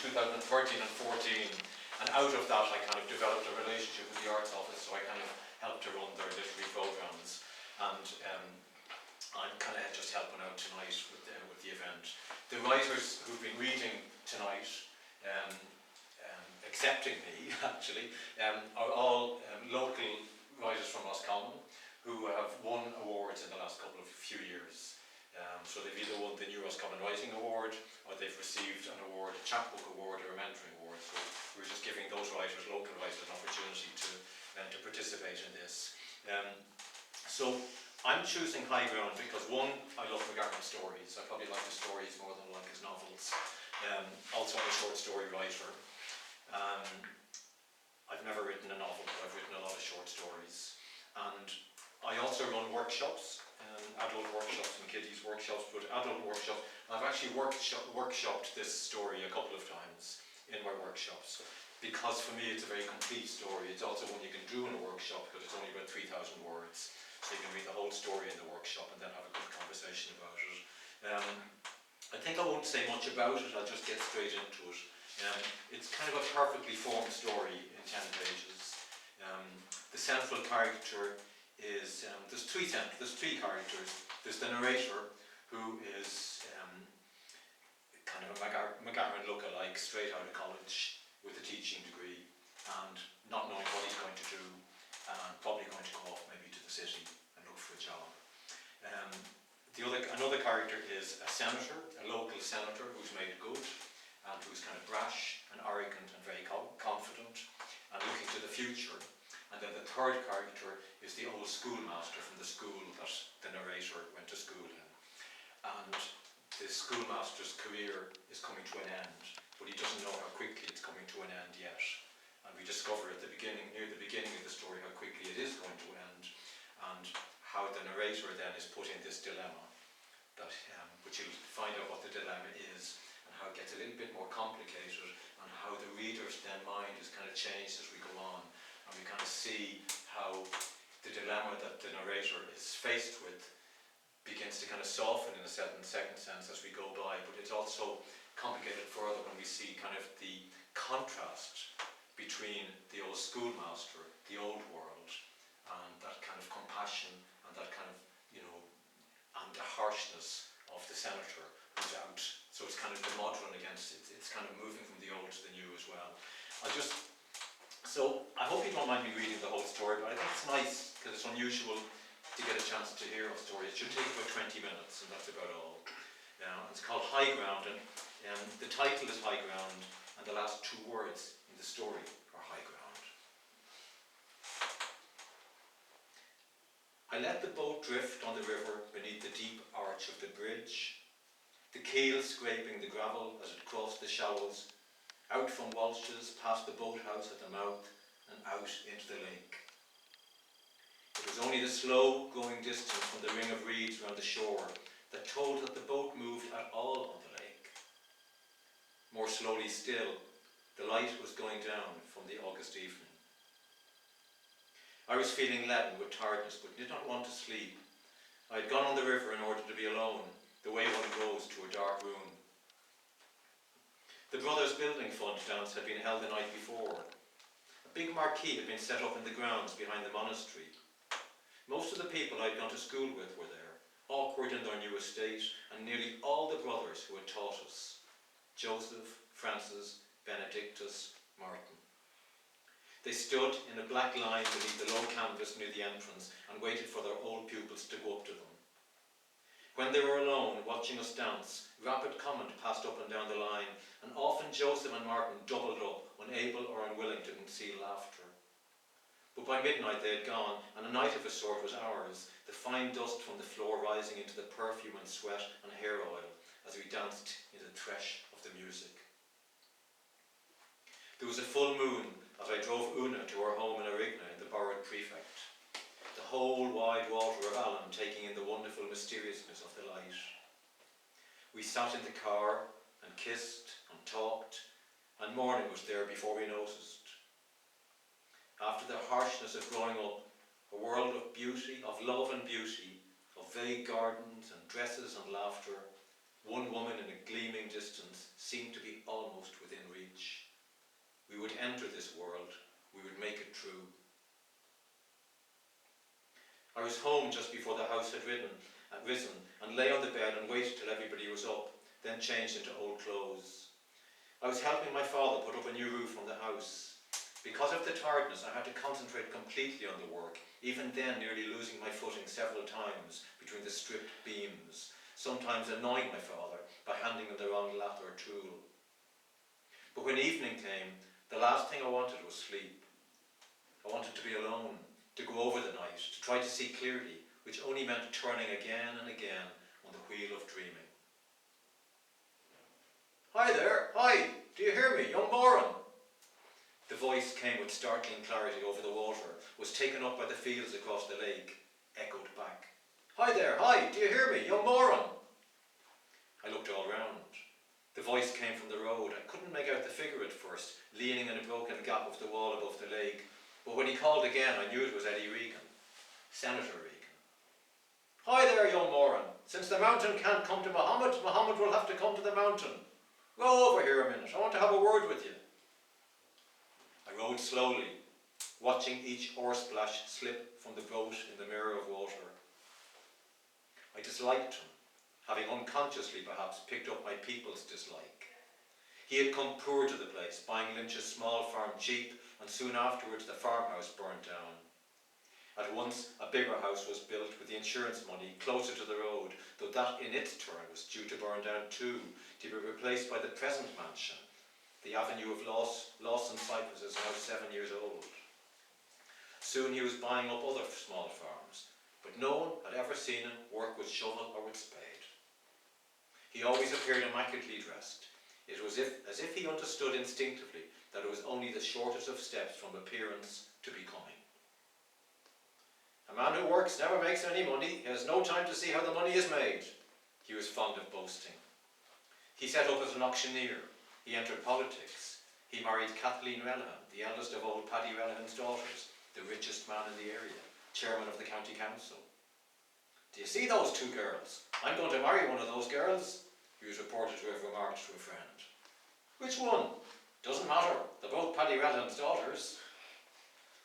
2013 and 14, and out of that I kind of developed a relationship with the Arts Office, so I kind of helped to run their literary programmes, and I'm kind of just helping out tonight with the event. The writers who've been reading tonight, accepting me actually, are all local writers from Roscommon who have won awards in the last few years. So they've either won the New Roscommon Writing Award, or they've received an award, a chapbook award or a mentoring award. So we're just giving those writers, local writers, an opportunity to participate in this. So I'm choosing High Ground because, one, I love McGahern stories. I probably like his stories more than I like his novels. Also I'm a short story writer. I've never written a novel, but I've written a lot of short stories. And I also run workshops, adult workshops and kiddies workshops, but adult workshops. I've actually workshopped this story a couple of times in my workshops, because for me it's a very complete story. It's also one you can do in a workshop because it's only about 3,000 words. So you can read the whole story in the workshop and then have a good conversation about it. I think I won't say much about it, I'll just get straight into it. It's kind of a perfectly formed story in 10 pages. The central character is, there's three characters. There's the narrator, who is kind of a McGahern look-alike, straight out of college with a teaching degree and not knowing what he's going to do, and probably going to go off maybe to the city and look for a job. Another character is a senator, a local senator who's made it good and who's kind of brash and arrogant and very confident and looking to the future. And then the third character is the old schoolmaster from the school that the narrator went to school in. And the schoolmaster's career is coming to an end, but he doesn't know how quickly it's coming to an end yet. And we discover at the beginning, near the beginning of the story, how quickly it is going to end, and how the narrator then is put in this dilemma, that, which you'll find out what the dilemma is, and how it gets a little bit more complicated, and how the reader's then mind is kind of changed as we go on. And we kind of see how the dilemma that the narrator is faced with begins to kind of soften in a second sense as we go by, but it's also complicated further when we see kind of the contrast between the old schoolmaster, the old world, and that kind of compassion and that kind of, and the harshness of the senator who's out. So it's kind of the modern against, it's kind of moving from the old to the new as well. So I hope you don't mind me reading the whole story, but I think it's nice because it's unusual to get a chance to hear a story. It should take about 20 minutes, and that's about all. It's called High Ground, and the title is High Ground, and the last two words in the story are High Ground. I let the boat drift on the river beneath the deep arch of the bridge, the keel scraping the gravel as it crossed the shallows, out from Walsh's, past the boathouse at the mouth, and out into the lake. It was only the slow going distance from the ring of reeds round the shore that told that the boat moved at all on the lake. More slowly still, the light was going down from the August evening. I was feeling leaden with tiredness, but did not want to sleep. I had gone on the river in order to be alone, the way one goes to a dark room. The Brothers' Building Fund dance had been held the night before. A big marquee had been set up in the grounds behind the monastery. Most of the people I had gone to school with were there, awkward in their new estate, and nearly all the brothers who had taught us: Joseph, Francis, Benedictus, Martin. They stood in a black line beneath the low canvas near the entrance and waited for their old pupils to go up to them. When they were alone, watching us dance, rapid comment passed up and down the line, and often Joseph and Martin doubled up, unable or unwilling to conceal laughter. But by midnight they had gone, and a night of a sort was ours, the fine dust from the floor rising into the perfume and sweat and hair oil as we danced in the thresh of the music. There was a full moon as I drove Una to her home in Arigna in the Borough Prefect, the whole wide water of Allen taking in the wonderful mysteriousness of the light. We sat in the car and kissed and talked, and morning was there before we noticed. After the harshness of growing up, a world of beauty, of love and beauty, of vague gardens and dresses and laughter, one woman in a gleaming distance seemed to be almost within reach. We would enter this world. We would make it true. I was home just before the house had risen, and lay on the bed and waited till everybody was up, then changed into old clothes. I was helping my father put up a new roof on the house. Because of the tiredness, I had to concentrate completely on the work, even then nearly losing my footing several times between the stripped beams, sometimes annoying my father by handing him the wrong lath or tool. But when evening came, the last thing I wanted was sleep. I wanted to be alone, to go over the night, to try to see clearly, which only meant turning again and again on the wheel of dreaming. Hi there, hi, do you hear me, young moron? The voice came with startling clarity over the water, was taken up by the fields across the lake, echoed back. Hi there, hi, do you hear me, young moron? I looked all round. The voice came from the road. I couldn't make out the figure at first, leaning in a broken gap of the wall above the lake. But when he called again, I knew it was Eddie Regan, Senator Regan. Hi there, young moron. Since the mountain can't come to Mohammed, Mohammed will have to come to the mountain. Go over here a minute. I want to have a word with you. I rode slowly, watching each oar splash slip from the boat in the mirror of water. I disliked him, having unconsciously perhaps picked up my people's dislike. He had come poor to the place, buying Lynch's small farm cheap, and soon afterwards the farmhouse burnt down. At once a bigger house was built with the insurance money closer to the road, though that in its turn was due to burn down too, to be replaced by the present mansion. The avenue of Lawson Cypress is now 7 years old. Soon he was buying up other small farms, but no one had ever seen him work with shovel or with spade. He always appeared immaculately dressed. It was as if he understood instinctively that it was only the shortest of steps from appearance to becoming. A man who works never makes any money. He has no time to see how the money is made, he was fond of boasting. He set up as an auctioneer. He entered politics. He married Kathleen Relihan, the eldest of old Paddy Relihan's daughters, the richest man in the area, chairman of the county council. Do you see those two girls? I'm going to marry one of those girls, he was reported to have remarked to a friend. Which one? Doesn't matter. They're both Paddy Relihan's daughters.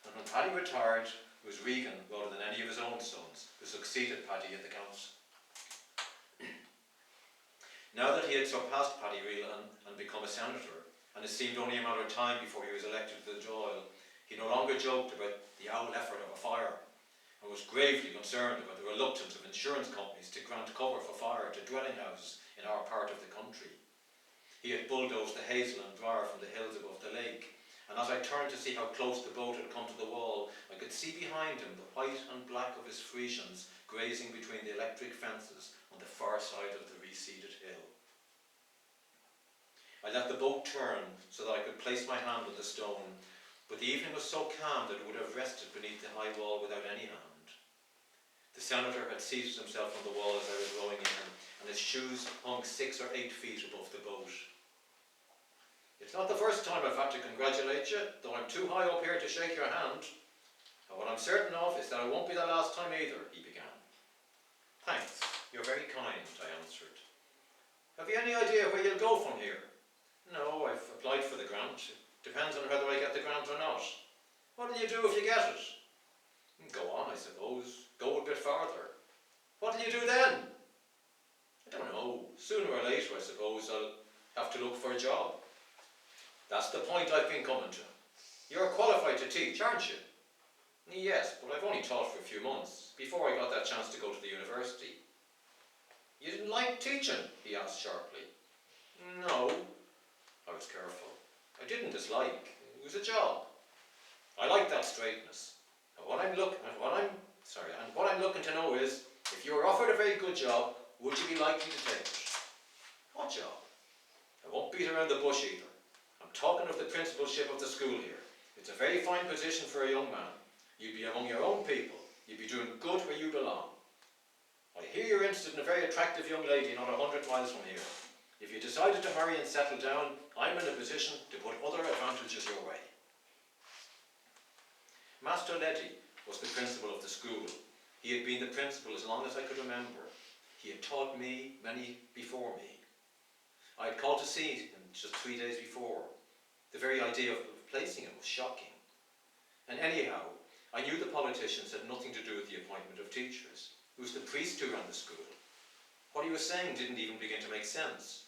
And when Paddy retired, it was Regan, rather than any of his own sons, who succeeded Paddy in the council. Now that he had surpassed Paddy Relihan and become a senator, and it seemed only a matter of time before he was elected to the Dáil, he no longer joked about the owl effort of a fire, and was gravely concerned about the reluctance of insurance companies to grant cover for fire to dwelling houses in our part of the country. He had bulldozed the hazel and briar from the hills above the lake, and as I turned to see how close the boat had come to the wall, I could see behind him the white and black of his Frisians grazing between the electric fences on the far side of the receded hill. I let the boat turn so that I could place my hand on the stone, but the evening was so calm that it would have rested beneath the high wall without any hand. The senator had seated himself on the wall as I was rowing in, and his shoes hung 6 or 8 feet above the boat. It's not the first time I've had to congratulate you, though I'm too high up here to shake your hand. And what I'm certain of is that it won't be the last time either, he began. Thanks, you're very kind, I answered. Have you any idea where you'll go from here? No, I've applied for the grant. It depends on whether I get the grant or not. What'll you do if you get it? Go on, I suppose. Go a bit farther. What'll you do then? I don't know. Sooner or later, I suppose, I'll have to look for a job. That's the point I've been coming to. You're qualified to teach, aren't you? Yes, but I've only taught for a few months, before I got that chance to go to the university. You didn't like teaching? He asked sharply. No. I was careful. I didn't dislike. It was a job. I like that straightness. And what I'm looking to know is, if you were offered a very good job, would you be likely to take it? What job? I won't beat around the bush either. I'm talking of the principalship of the school here. It's a very fine position for a young man. You'd be among your own people. You'd be doing good where you belong. I hear you're interested in a very attractive young lady not 100 miles from here. If you decided to marry and settle down, I'm in a position to put other advantages your way. Master Leddy was the principal of the school. He had been the principal as long as I could remember. He had taught me, many before me. I had called to see him just 3 days before. The very idea of replacing him was shocking. And anyhow, I knew the politicians had nothing to do with the appointment of teachers. It was the priest who ran the school. What he was saying didn't even begin to make sense.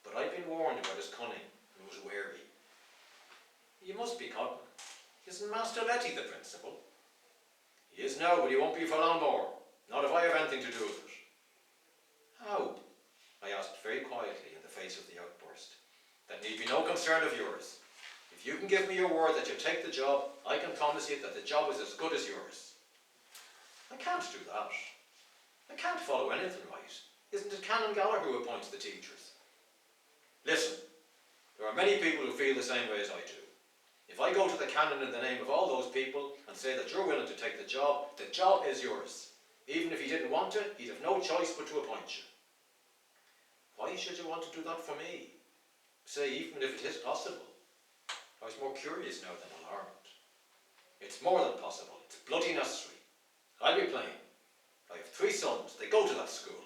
But I'd been warned about his cunning and was wary. You must be Cotton. Isn't Master Letty the principal? He is now, but he won't be for long more. Not if I have anything to do with it. How? I asked very quietly in the face of the outburst. That need be no concern of yours. If you can give me your word that you'll take the job, I can promise you that the job is as good as yours. I can't do that. I can't follow anything right. Isn't it Canon Gallagher who appoints the teachers? Listen, there are many people who feel the same way as I do. If I go to the Canon in the name of all those people and say that you're willing to take the job is yours. Even if he didn't want it, he'd have no choice but to appoint you. Why should you want to do that for me? Say, even if it is possible. I was more curious now than alarmed. It's more than possible. It's bloody necessary. I'll be plain. I have 3 sons. They go to that school.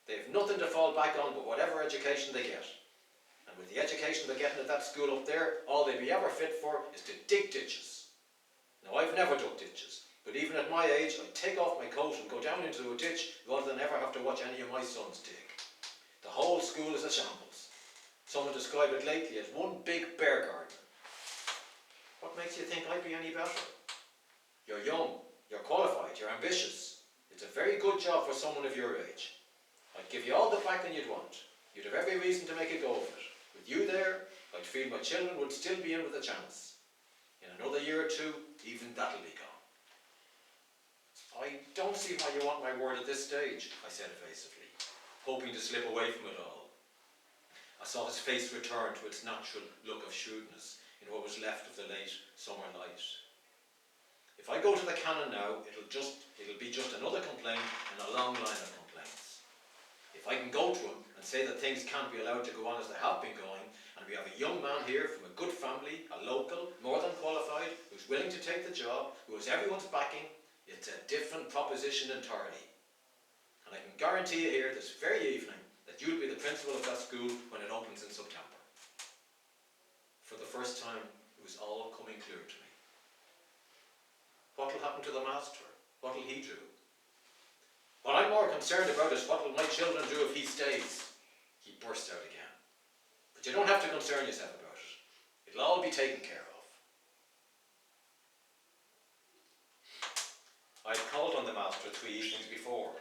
They have nothing to fall back on but whatever education they get. And with the education they're getting at that school up there, all they'd be ever fit for is to dig ditches. Now, I've never dug ditches, but even at my age, I'd take off my coat and go down into a ditch rather than ever have to watch any of my sons dig. The whole school is a shambles. Someone described it lately as one big bear garden. What makes you think I'd be any better? You're young, you're qualified, you're ambitious. It's a very good job for someone of your age. I'd give you all the backing you'd want. You'd have every reason to make a go of it. With you there, I'd feel my children would still be in with a chance. In another year or 2, even that'll be gone. I don't see why you want my word at this stage, I said evasively, hoping to slip away from it all. I saw his face return to its natural look of shrewdness in what was left of the late summer light. If I go to the Canon now, it'll be just another complaint in a long line of complaints. If I can go to him and say that things can't be allowed to go on as they have been going, and we have a young man here from a good family, a local, more than qualified, who's willing to take the job, who has everyone's backing, it's a different proposition entirely. And I can guarantee you here this very evening that you'll be the principal of that school when it opens in September. For the first time, it was all coming clear to me. What will happen to the master? What will he do? What I'm more concerned about is what will my children do if he stays? He burst out again. But you don't have to concern yourself about it. It'll all be taken care of. I'd called on the master 3 evenings before,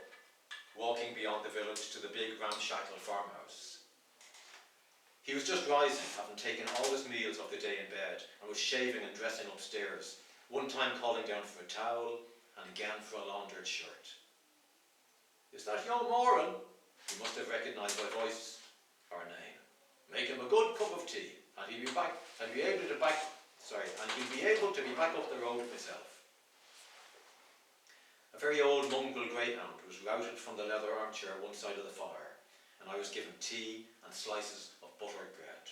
walking beyond the village to the big ramshackle farmhouse. He was just rising, having taken all his meals of the day in bed, and was shaving and dressing upstairs, one time calling down for a towel, and again for a laundered shirt. Is that young Moran? He must have recognised my voice or name. Make him a good cup of tea, and he'll be back, and he'll be able to be back up the road myself. A very old mongrel greyhound was routed from the leather armchair one side of the fire, and I was given tea and slices of buttered bread.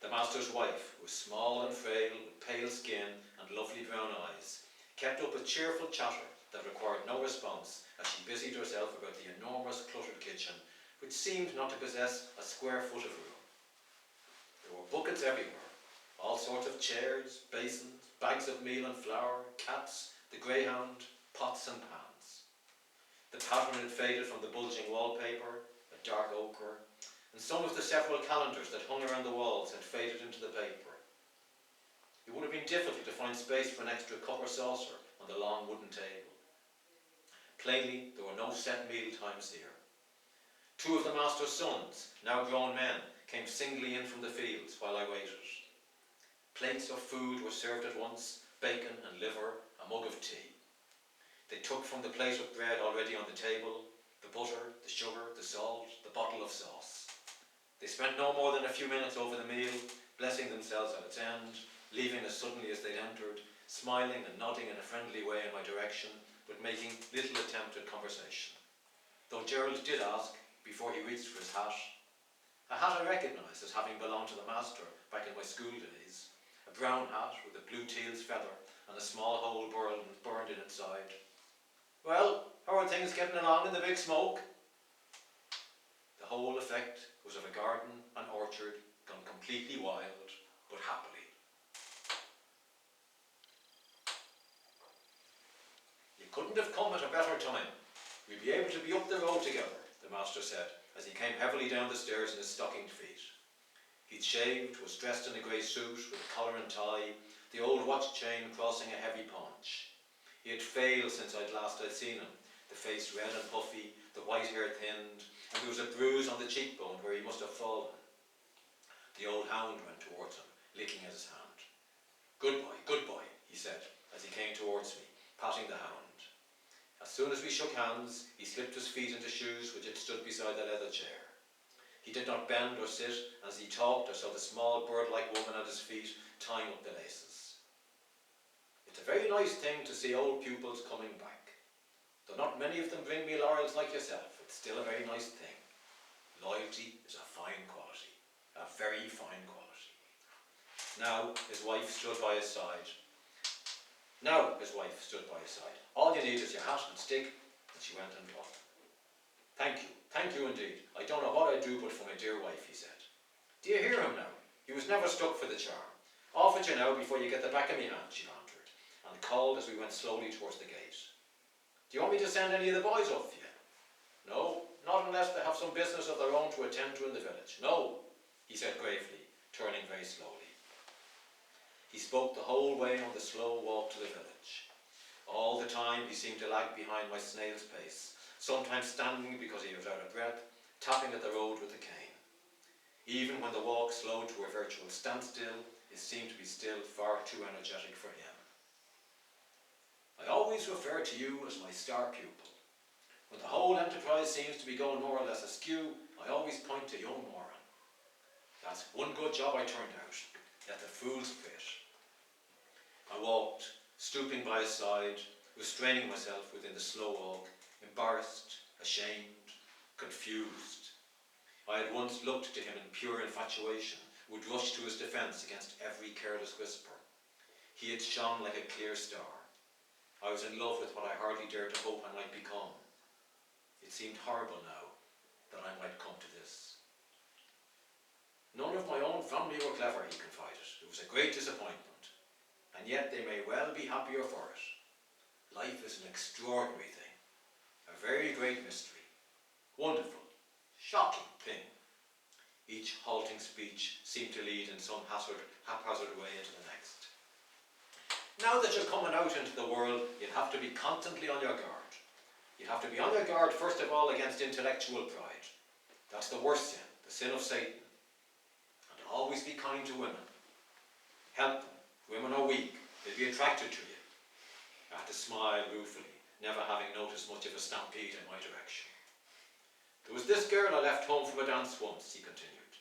The master's wife, who was small and frail, with pale skin and lovely brown eyes, kept up a cheerful chatter that required no response as she busied herself about the enormous cluttered kitchen, which seemed not to possess a square foot of room. There were buckets everywhere, all sorts of chairs, basins, bags of meal and flour, cats, the greyhound, pots and pans. The pattern had faded from the bulging wallpaper, a dark ochre, and some of the several calendars that hung around the walls had faded into the paper. It would have been difficult to find space for an extra cup or saucer on the long wooden table. Plainly, there were no set meal times here. 2 of the master's sons, now grown men, came singly in from the fields while I waited. Plates of food were served at once, bacon and liver, a mug of tea. They took from the plate of bread already on the table, the butter, the sugar, the salt, the bottle of sauce. They spent no more than a few minutes over the meal, blessing themselves at its end, leaving as suddenly as they'd entered, smiling and nodding in a friendly way in my direction, but making little attempt at conversation. Though Gerald did ask, before he reached for his hat, a hat I recognised as having belonged to the master back in my school days, a brown hat with a blue teal's feather and a small hole burned in its side. Well, how are things getting along in the big smoke? The whole effect was of a garden and orchard gone completely wild, but happily. couldn't have come at a better time. We'll be able to be up the road together, the master said, as he came heavily down the stairs in his stockinged feet. He'd shaved, was dressed in a grey suit with collar and tie, the old watch chain crossing a heavy paunch. He had failed since I'd seen him, the face red and puffy, the white hair thinned, and there was a bruise on the cheekbone where he must have fallen. The old hound went towards him, licking at his hand. Good boy, he said, as he came towards me, patting the hound. As soon as we shook hands, he slipped his feet into shoes which had stood beside the leather chair. He did not bend or sit, and as he talked I saw the small bird-like woman at his feet tying up the laces. It's a very nice thing to see old pupils coming back. Though not many of them bring me laurels like yourself, it's still a very nice thing. Loyalty is a fine quality, a very fine quality. Now his wife stood by his side. All you need is your hat and stick, and she went and got them. Thank you indeed. I don't know what I'd do but for my dear wife, he said. Do you hear him now? He was never stuck for the charm. Off at you now before you get the back of me hand, she bantered, and called as we went slowly towards the gate. Do you want me to send any of the boys up for you? No, not unless they have some business of their own to attend to in the village. No, he said gravely, turning very slowly. He spoke the whole way on the slow walk to the village. All the time he seemed to lag behind my snail's pace, sometimes standing because he was out of breath, tapping at the road with a cane. Even when the walk slowed to a virtual standstill, it seemed to be still far too energetic for him. I always refer to you as my star pupil. When the whole enterprise seems to be going more or less askew, I always point to young Moran. That's one good job I turned out. Let the fools quit. I walked, stooping by his side, restraining myself within the slow walk, embarrassed, ashamed, confused. I had once looked to him in pure infatuation, would rush to his defence against every careless whisper. He had shone like a clear star. I was in love with what I hardly dared to hope I might become. It seemed horrible now that I might come to this. None of my own family were clever, he confided. It was a great disappointment, and yet they may well be happier for it. Life is an extraordinary thing, a very great mystery, wonderful, shocking thing. Each halting speech seemed to lead in some haphazard way into the next. Now that you're coming out into the world, you'll have to be constantly on your guard. You'll have to be on your guard, first of all, against intellectual pride. That's the worst sin, the sin of Satan. And always be kind to women. Help them. Women are weak. They'll be attracted to you. I had to smile ruefully, never having noticed much of a stampede in my direction. There was this girl I left home from a dance once, he continued.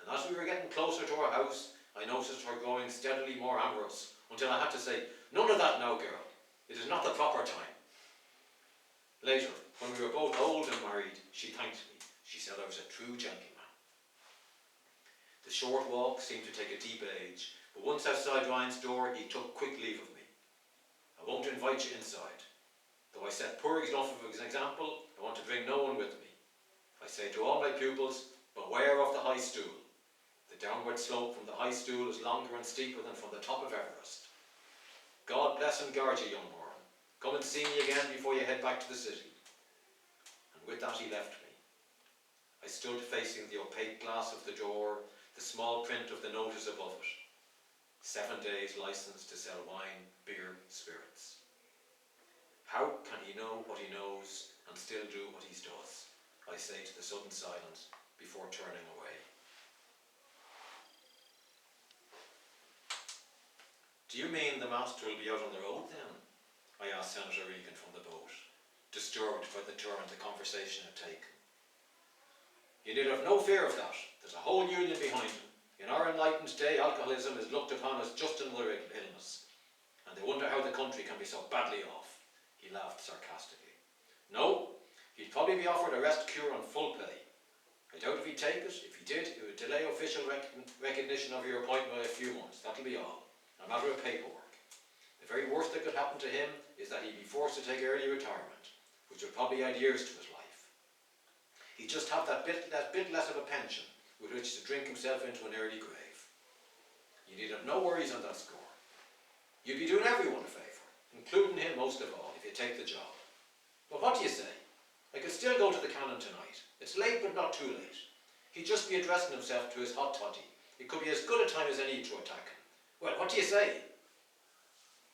And as we were getting closer to our house, I noticed her growing steadily more amorous, until I had to say, none of that now, girl. It is not the proper time. Later, when we were both old and married, she thanked me. She said I was a true gentleman. The short walk seemed to take a deep age, but once outside Ryan's door, he took quick leave of me. I won't invite you inside. Though I set poor enough of an example, I want to bring no one with me. I say to all my pupils, beware of the high stool. The downward slope from the high stool is longer and steeper than from the top of Everest. God bless and guard you, young Moran. Come and see me again before you head back to the city. And with that he left me. I stood facing the opaque glass of the door, the small print of the notice above it. 7 days licensed to sell wine, beer, spirits. How can he know what he knows and still do what he does? I say to the sudden silence before turning away. Do you mean the master will be out on the road then? I asked Senator Regan from the boat, disturbed by the turn the conversation had taken. You need have no fear of that. There's a whole union behind him. In our enlightened day, alcoholism is looked upon as just another illness, and they wonder how the country can be so badly off. He laughed sarcastically. No, he'd probably be offered a rest cure on full pay. I doubt if he'd take it. If he did, it would delay official recognition of your appointment by a few months. That'll be all. A matter of paperwork. The very worst that could happen to him is that he'd be forced to take early retirement, which would probably add years to his life. He'd just have that bit less of a pension with which to drink himself into an early grave. You need have no worries on that score. You'd be doing everyone a favour. including him most of all, if you take the job. But what do you say? I could still go to the cannon tonight. It's late, but not too late. He'd just be addressing himself to his hot toddy. It could be as good a time as any to attack him. Well, what do you say?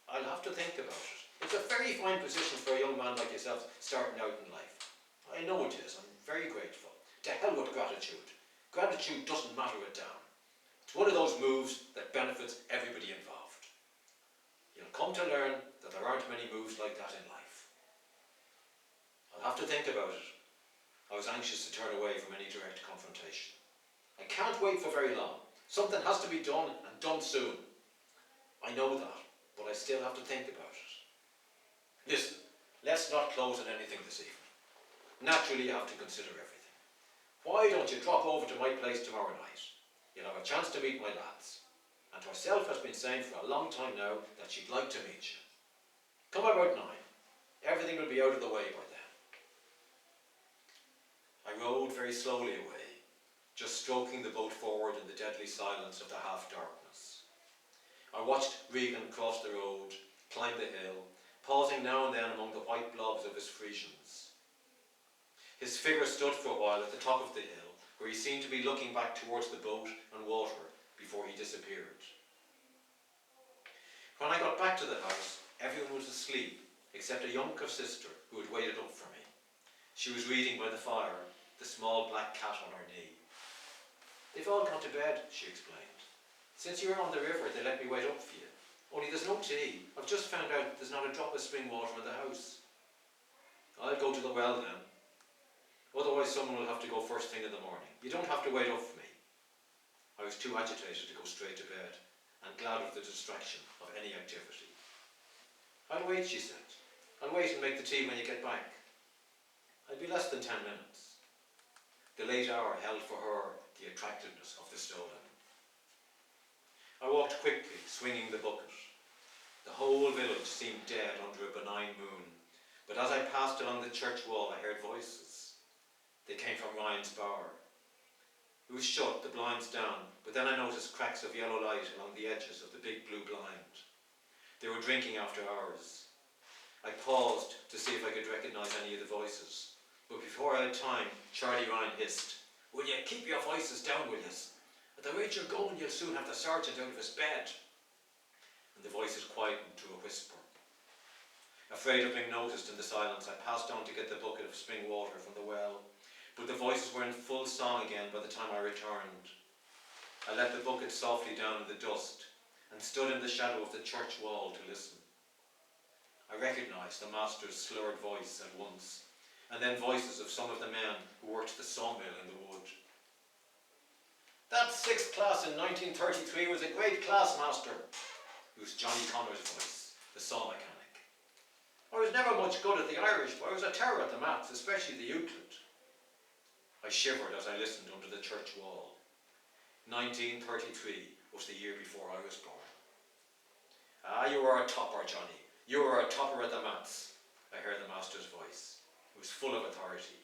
I'll have to think about it. It's a very fine position for a young man like yourself starting out in life. I know it is. I'm very grateful. To hell with gratitude. Gratitude doesn't matter a damn. It's one of those moves that benefits everybody involved. You'll come to learn that there aren't many moves like that in life. I'll have to think about it. I was anxious to turn away from any direct confrontation. I can't wait for very long. Something has to be done, and done soon. I know that, but I still have to think about it. Listen, let's not close on anything this evening. Naturally, you have to consider everything. Why don't you drop over to my place tomorrow night? You'll have a chance to meet my lads. And herself has been saying for a long time now that she'd like to meet you. Come about 9. Everything will be out of the way by then. I rowed very slowly away, just stroking the boat forward in the deadly silence of the half-darkness. I watched Regan cross the road, climb the hill, pausing now and then among the white blobs of his Frisians. His figure stood for a while at the top of the hill, where he seemed to be looking back towards the boat and water before he disappeared. When I got back to the house, everyone was asleep, except a Yunker sister who had waited up for me. She was reading by the fire, the small black cat on her knee. They've all gone to bed, she explained. Since you were on the river, they let me wait up for you. Only there's no tea. I've just found out there's not a drop of spring water in the house. I'll go to the well then. Otherwise someone will have to go first thing in the morning. You don't have to wait up for me. I was too agitated to go straight to bed, and glad of the distraction of any activity. I'll wait, she said. I'll wait and make the tea when you get back. I'll be less than 10 minutes. The late hour held for her the attractiveness of the stolen. I walked quickly, swinging the bucket. The whole village seemed dead under a benign moon, but as I passed along the church wall I heard voices. They came from Ryan's bower. It was shut, the blinds down, but then I noticed cracks of yellow light along the edges of the big blue blind. They were drinking after hours. I paused to see if I could recognise any of the voices, but before I had time, Charlie Ryan hissed, "Will you keep your voices down, will yous? At the rate you're going, you'll soon have the sergeant out of his bed." And the voices quietened to a whisper. Afraid of being noticed in the silence, I passed on to get the bucket of spring water from the well, but the voices were in full song again by the time I returned. I let the bucket softly down in the dust and stood in the shadow of the church wall to listen. I recognised the master's slurred voice at once, and then voices of some of the men who worked the sawmill in the wood. "That 6th class in 1933 was a great class, master." It was Johnny Connor's voice, the saw mechanic. "I was never much good at the Irish, but I was a terror at the maths, especially the Euclid." I shivered as I listened under the church wall. 1933 was the year before I was born. "Ah, you were a topper, Johnny. You were a topper at the maths," I heard the master's voice. It was full of authority.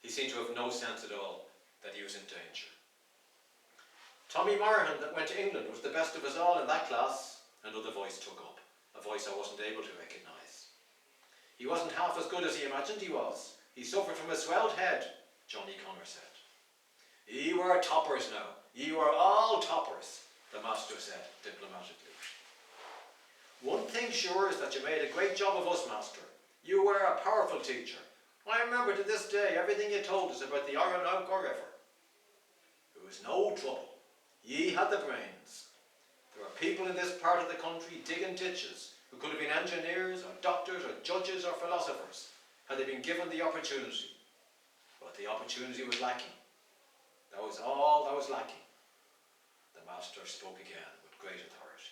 He seemed to have no sense at all that he was in danger. "Tommy Marhan that went to England was the best of us all in that class," another voice took up, a voice I wasn't able to recognise. "He wasn't half as good as he imagined he was. He suffered from a swelled head," Johnny Connor said. "Ye were toppers now. Ye were all toppers," the master said diplomatically. "One thing sure is that you made a great job of us, master. You were a powerful teacher. I remember to this day everything you told us about the Orinoco River. It was no trouble. Ye had the brains. There are people in this part of the country digging ditches who could have been engineers or doctors or judges or philosophers had they been given the opportunity. But the opportunity was lacking. That was all that was lacking." The master spoke again with great authority.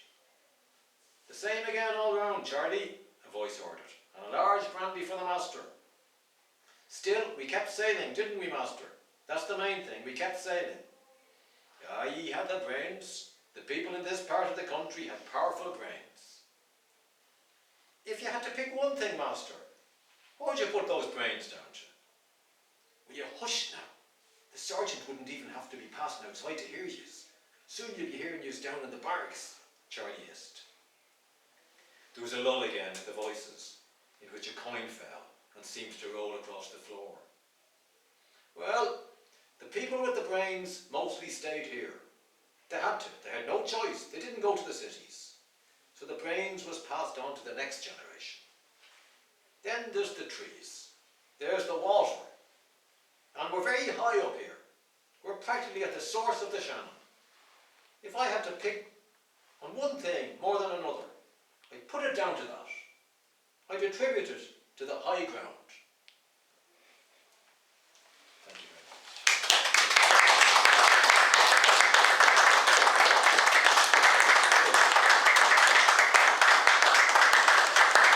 "The same again all round, Charlie," a voice ordered, "and a large brandy for the master." "Still, we kept sailing, didn't we, master? That's the main thing, we kept sailing." "Ah, ye had the brains. The people in this part of the country had powerful brains." "If you had to pick one thing, master, what would you put those brains down to?" "Will you hush now? The sergeant wouldn't even have to be passing outside to hear yous. Soon you'll be hearing yous down in the barracks," Charlie hissed. There was a lull again in the voices, in which a coin fell and seemed to roll across the floor. Well, the people with the brains mostly stayed here. They had to. They had no choice. They didn't go to the cities. So the brains was passed on to the next generation. Then there's the trees. There's the water. And we're very high up here. We're practically at the source of the Shannon. If I had to pick on one thing more than another, I'd put it down to that. I'd attribute it to the high ground.